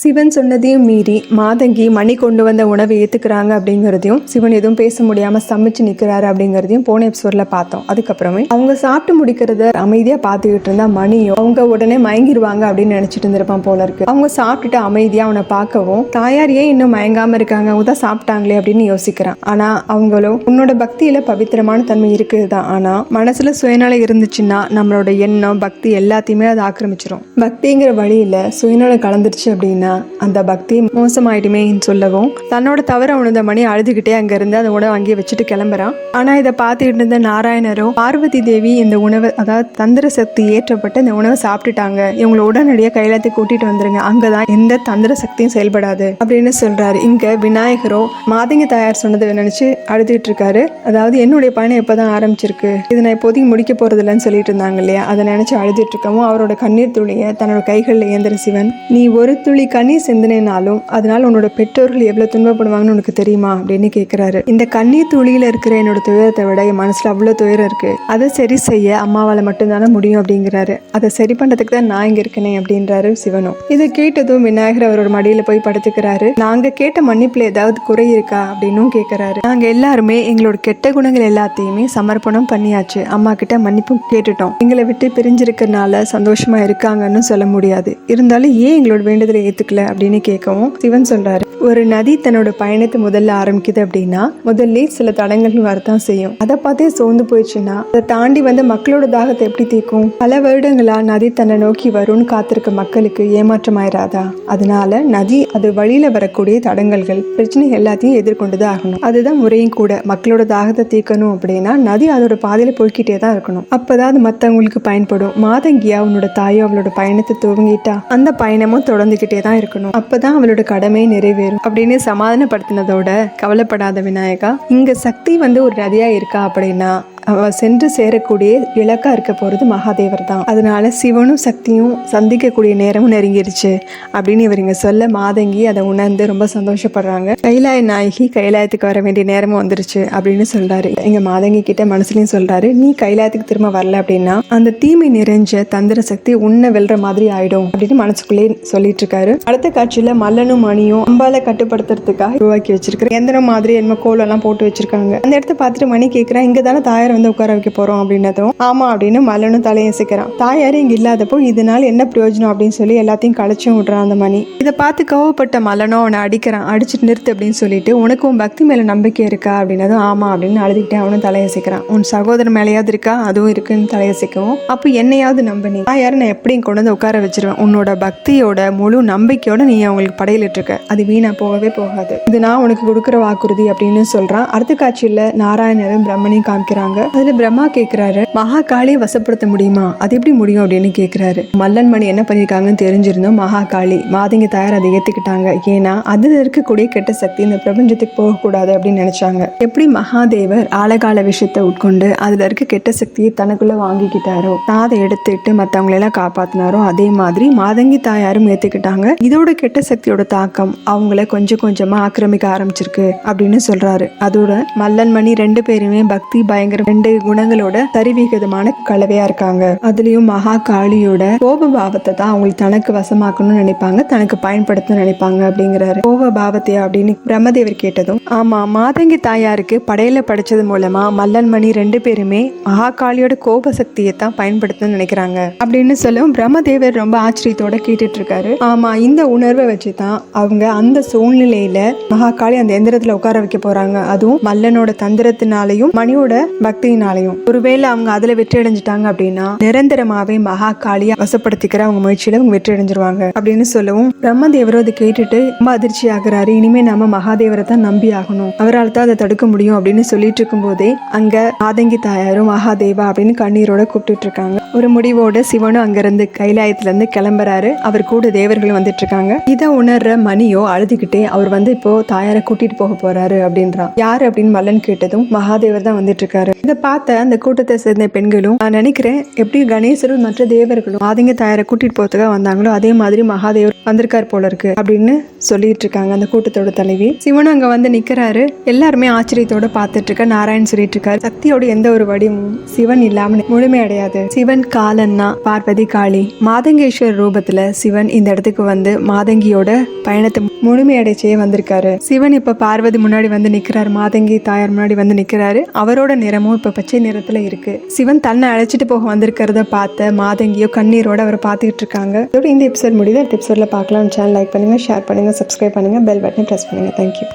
சிவன் சொன்னதையும் மீறி மாதங்கி மணி கொண்டு வந்த உணவை ஏத்துக்கிறாங்க அப்படிங்கிறதையும், சிவன் எதுவும் பேச முடியாம ஸ்தம்பிச்சு நிக்கிறாரு அப்படிங்கிறதையும் போன எபிசோட்ல பார்த்தோம். அதுக்கப்புறமே அவங்க சாப்பிட்டு முடிக்கிறத அமைதியா பார்த்துக்கிட்டு இருந்தா மணியும் அவங்க உடனே மயங்கிடுவாங்க அப்படின்னு நினைச்சிட்டு இருந்திருப்பான் போல இருக்கு. அவங்க சாப்பிட்டுட்டு அமைதியா அவனை பார்க்கவும், தாயார் ஏன் இன்னும் மயங்காம இருக்காங்க, அவங்க தான் சாப்பிட்டாங்களே அப்படின்னு யோசிக்கிறான். ஆனா அவங்களும் உன்னோட பக்தியில பவித்திரமான தன்மை இருக்குதுதான், ஆனா மனசுல சுயநலம் இருந்துச்சுன்னா நம்மளோட எண்ணம் பக்தி எல்லாத்தையுமே அதை ஆக்கிரமிச்சிடும். பக்திங்கிற வழியில சுயநலம் கலந்துருச்சு அப்படின்னா அந்த பக்தி மோசமாயிடுமே சொல்லவும், தன்னோட தவற உணர்ந்த மணி அழுதுகிட்டே அங்க இருந்து அந்த உணவை அங்கேயே வச்சுட்டு கிளம்புறான். ஆனா இதை பார்த்துக்கிட்டு இருந்த நாராயணரும் பார்வதி தேவி இந்த உணவை, அதாவது தந்திர சக்தி ஏற்றப்பட்டு இந்த உணவை சாப்பிட்டுட்டாங்க, இவங்களை உடனடியாக கைலாயத்தை கூட்டிட்டு வந்துருங்க, அங்கதான் எந்த தந்திர சக்தியும் செயல்படாது அப்படின்னு சொல்றாரு. இங்க விநாயகரோ மாதங்கி தாயார் சொன்னதை நினைச்சு அழுதுகிட்டு இருக்காரு. அதாவது என்னுடைய பயணம் எப்பதான் ஆரம்பிச்சிருக்கு, இது நான் இப்போதைக்கு முடிக்க போறது இல்லைன்னு சொல்லிட்டு இருந்தாங்க இல்லையா, அதை நினைச்சு அழுதுட்டு இருக்கவும் அவரோட கண்ணீர் துளிய தன்னோட கைகளில் ஏந்திர சிவன், நீ ஒரு துளி கண்ணீர் சிந்தினாலும் அதனால உன்னோட பெற்றோர்கள் எவ்வளவு துன்பப்படுவாங்கன்னு உனக்கு தெரியுமா அப்படின்னு கேட்கிறாரு. இந்த கண்ணீர் துளியில இருக்கிற என்னோட துயரத்தை விட என் மனசுல அவ்வளவு துயரம் இருக்கு, அதை சரி செய்ய அம்மாவால மட்டும்தானே முடியும் அப்படிங்கிறாரு. அதை சரி பண்றதுக்கு தான் நான் இங்க இருக்கேனே அப்படின்றாரு சிவனும். இதை கேட்டதும் விநாயகர் அவரோட மடியில போய் படுத்துக்கிறாரு. நாங்க கேட்ட மன்னிப்புல ஏதாவது குறை இருக்கா அப்படின்னும் கேட்கிறாரு. நாங்க எல்லாருமே எங்களோட கெட்ட குணங்கள் எல்லாத்தையுமே சமர்ப்பணம் பண்ணியாச்சு, அம்மா கிட்ட மன்னிப்பும் கேட்டுட்டோம், எங்களை விட்டு பிரிஞ்சிருக்கிறதுனால சந்தோஷமா இருக்காங்கன்னு சொல்ல முடியாது, இருந்தாலும் ஏன் எங்களோட வேண்டுதலை ஏத்துக்கல அப்படின்னு கேட்கவும் சிவன் சொல்றாரு, ஒரு நதி தன்னோட பயணத்தை முதல்ல ஆரம்பிக்குது அப்படின்னா முதல்ல சில தடங்கள் வரத்தான் செய்யும், அதை பார்த்தே சோர்ந்து போயிடுச்சுன்னா அதை தாண்டி வந்து மக்களோட தாகத்தை எப்படி தீர்க்கும்? பல வருடங்களா நதி தன்னை நோக்கி வரும்னு காத்திருக்க மக்களுக்கு ஏமாற்றம் ஆயிராதா? அதனால நதி அது வழியில வரக்கூடிய தடங்கல்கள் பிரச்சனை எல்லாத்தையும் எதிர்கொண்டுதான் ஆகணும், அதுதான் முறையும் கூட. மக்களோட தாகத்தை தீர்க்கணும் அப்படின்னா நதி அதோட பாதையில போய்கிட்டே தான் இருக்கணும், அப்பதான் அது மற்றவங்களுக்கு பயன்படும். மாதங்கியா உன்னோட தாயோ அவளோட பயணத்தை துவங்கிட்டா அந்த பயணமும் தொடர்ந்துகிட்டே தான் இருக்கணும், அப்பதான் அவளோட கடமையை நிறைவேறும் அப்படின்னு சமாதானப்படுத்தினதோட, கவலைப்படாத விநாயகா, இங்க சக்தி வந்து ஒரு நதியா இருக்கா அப்படின்னா அவ சென்று சேரக்கூடிய இலக்கா இருக்க போறது மகாதேவர் தான். அதனால சிவனும் சக்தியும் சந்திக்கக்கூடிய நேரமும் நெருங்கிடுச்சு அப்படின்னு இவர் இங்க சொல்ல, மாதங்கி அதை உணர்ந்து ரொம்ப சந்தோஷப்படுறாங்க. கைலாய நாயகி கைலாயத்துக்கு வர வேண்டிய நேரமும் வந்துருச்சு அப்படின்னு சொல்றாரு. எங்க மாதங்கி கிட்ட மனசுலயும் சொல்றாரு, நீ கைலாயத்துக்கு திரும்ப வரல அப்படின்னா அந்த தீமை நிறைஞ்ச தந்திர சக்தி உன்னை வெல்ற மாதிரி ஆயிடும் அப்படின்னு மனசுக்குள்ளே சொல்லிட்டு இருக்காரு. அடுத்த காட்சியில மல்லனும் மணியும் அம்பால கட்டுப்படுத்துறதுக்காக உருவாக்கி வச்சிருக்கிற எந்திரம் மாதிரி என்ன கோலெல்லாம் போட்டு வச்சிருக்காங்க. அந்த இடத்த பார்த்துட்டு மணி கேட்கிறேன், இங்க தானே தாயார் வந்து உட்கார வைக்க போறோம் அப்படின்னதும், ஆமா அப்படின்னு மல்லனும் தலையசிக்கிறான். தாயாரு இங்க இல்லாதப்போ இதனால என்ன பிரயோஜனம் அப்படின்னு சொல்லி எல்லாத்தையும் களைச்சும் விடுறான் அந்த மணி. இதை பார்த்து கோவப்பட்ட மல்லனும் அவனை அடிக்கிறான். அடிச்சுட்டு நிறுத்து அப்படின்னு சொல்லிட்டு, உனக்கும் பக்தி மேல நம்பிக்கை இருக்கா அப்படின்னதும் ஆமா அப்படின்னு அழுதுகிட்டே அவனும் தலையசிக்கிறான். உன் சகோதரன் மேலேயாவது இருக்கா? அதுவும் இருக்குன்னு தலையசிக்கவும், அப்ப என்னையாவது நம்பினி தாயாரு நான் எப்படியும் கொண்டு வந்து உட்கார வச்சிருவேன், உன்னோட பக்தியோட முழு நம்பிக்கையோட நீ அவங்களுக்கு படையிலிட்டு இருக்க, அது வீணா போகவே போகாது, இது நான் உனக்கு கொடுக்குற வாக்குறுதி அப்படின்னு சொல்றான். அடுத்த காட்சியில நாராயணரும் பிரம்மனையும் காமிக்கிறாங்க. அதுல பிரம்மா கேட்கிறாரு, மகாகாளியை வசப்படுத்த முடியுமா? அது எப்படி முடியும் அப்படின்னு கேட்கிறாரு. மல்லன் மணி என்ன பண்ணிருக்காங்கன்னு தெரிஞ்சிருந்தோம் மகாகாளி மாதங்கி தாயார் அதை ஏத்துக்கிட்டாங்க, ஏன்னா அதுல இருக்கக்கூடிய கெட்ட சக்தி இந்த பிரபஞ்சத்துக்கு போகக்கூடாது அப்படின்னு நினைச்சாங்க. எப்படி மகாதேவர் ஆழகால விஷயத்தை உட்கொண்டு அதுல இருக்க கெட்ட சக்தியை தனக்குள்ள வாங்கிக்கிட்டாரோ, அதை எடுத்துட்டு மத்தவங்களை எல்லாம் காப்பாத்தினாரோ, அதே மாதிரி மாதங்கி தாயாரும் ஏத்துக்கிட்டாங்க. இதோட கெட்ட சக்தியோட தாக்கம் அவங்கள கொஞ்சம் கொஞ்சமா ஆக்கிரமிக்க ஆரம்பிச்சிருக்கு அப்படின்னு சொல்றாரு. அதோட மல்லன் மணி ரெண்டு பேருமே பக்தி பயங்கர ரெண்டு குணங்களோட சரிவிகிதமான கலவையா இருக்காங்க. அதுலயும் மகா காளியோட கோப பாவத்தை தான் அவங்களுக்கு தனக்கு வசமாக்கணும்னு நினைப்பாங்க, தனக்கு பயன்படுத்த நினைப்பாங்க அப்படிங்கிறாரு. கோப பாவத்தையா அப்படின்னு பிரம்மதேவர் கேட்டதும், ஆமா மாதங்கி தாயாருக்கு படையில படிச்சது மூலமா மல்லன் மணி ரெண்டு பேருமே மகா காளியோட கோப சக்தியை தான் பயன்படுத்த நினைக்கிறாங்க அப்படின்னு சொல்லவும், பிரம்மதேவர் ரொம்ப ஆச்சரியத்தோட கேட்டுட்டு இருக்காரு. ஆமா, இந்த உணர்வை வச்சுதான் அவங்க அந்த சூழ்நிலையில மகா காளி அந்த எந்திரத்துல உட்கார வைக்க போறாங்க, அதுவும் மல்லனோட தந்திரத்தினாலையும் மணியோட பக்தியினாலையும். ஒருவேளை அவங்க அதுல வெற்றி அடைஞ்சிட்டாங்க அப்படின்னா நிரந்தரமாவே மகா காளியா வசப்படுத்திக்கிற அவங்க முயற்சியில அவங்க வெற்றி அடைஞ்சிருவாங்க அப்படின்னு சொல்லவும், பிரம்மதேவரும் அதை கேட்டுட்டு ரொம்ப அதிர்ச்சி ஆகுறாரு. இனிமே நாம மகாதேவரை தான் நம்பி ஆகணும், அவரால் தான் அதை தடுக்க முடியும் அப்படின்னு சொல்லிட்டு இருக்கும் போதே அங்க மாதங்கி தாயாரும் மகாதேவா அப்படின்னு கண்ணீரோட கூப்பிட்டு இருக்காங்க. ஒரு முடிவோட சிவனும் அங்கிருந்து கைலாயத்துல இருந்து கிளம்புறாரு. அவர் கூட தேவர்களும் வந்துட்டு இருக்காங்க. இதை உணர்ற மணியோ அழுதுகிட்டே அவர் வந்து இப்போ தாயாரை கூட்டிட்டு போக போறாரு அப்படின்றான். யாரு அப்படின்னு மல்லன் கேட்டதும் மகாதேவர் தான் வந்துட்டு இருக்காரு. இதை பார்த்த அந்த கூட்டத்தை சேர்ந்த பெண்களும், நான் நினைக்கிறேன் எப்படி கணேசரும் மற்ற தேவர்களும் மாதங்கி தாயாரை கூட்டிட்டு போறதுக்காக வந்தாங்களோ அதே மாதிரி மகாதேவர் வந்திருக்காரு போல இருக்கு அப்படின்னு சொல்லிட்டு இருக்காங்க அந்த கூட்டத்தோட தலைவி. சிவனும் அங்க வந்து நிக்கிறாரு. எல்லாருமே ஆச்சரியத்தோட பார்த்துட்டு இருக்க. நாராயண் சொல்லிட்டு இருக்காரு, சக்தியோட எந்த ஒரு வடிவமும் சிவன் இல்லாம முழுமை அடையாது, சிவன் சிவன் காலன்னா பார்வதி காளி. மாதங்கேஸ்வர் ரூபத்துல சிவன் இந்த இடத்துக்கு வந்து மாதங்கியோட பயணத்தை முழுமையடைச்சே வந்திருக்காரு. சிவன் இப்ப பார்வதி முன்னாடி வந்து நிக்கிறாரு, மாதங்கி தாயார் முன்னாடி வந்து நிக்கிறாரு. அவரோட நிறமும் இப்ப பச்சை நிறத்துல இருக்கு. சிவன் தன்னை அழைச்சிட்டு போக வந்திருக்கிறத பார்த்த மாதங்கியோ கண்ணீரோட அவரை பார்த்துக்கிட்டு இருக்காங்க. இதோட இந்த எபிசோட் முடியுது. அடுத்த எபிசோட்ல பார்க்கலாம். சேனல் லைக் பண்ணுங்க, ஷேர் பண்ணுங்க, சப்ஸ்கிரைப் பண்ணுங்க, பெல் பட்டனை பிரஸ் பண்ணுங்க. தேங்க்யூ.